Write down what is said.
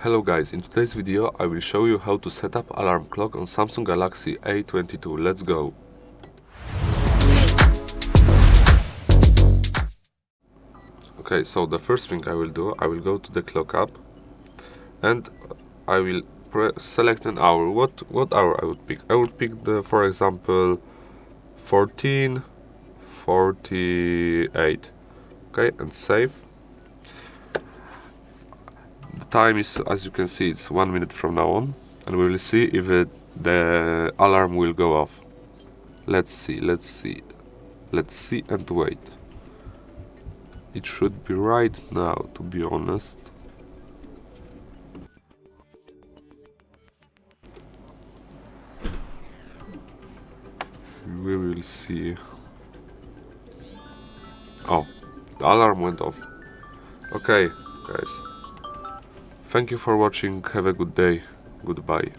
Hello guys, in today's video I will show you how to set up alarm clock on Samsung Galaxy A22. Let's go! Okay, so the first thing I will do, I will go to the clock app and I will select an hour. What hour I would pick? I would pick the, for example, 14:48. Okay, and save. The time is, as you can see, it's 1 minute from now on, and we will see if the alarm will go off. Let's see and wait. It should be right now, to be honest. We will see. Oh, the alarm went off. Okay, guys. Thank you for watching. Have a good day. Goodbye.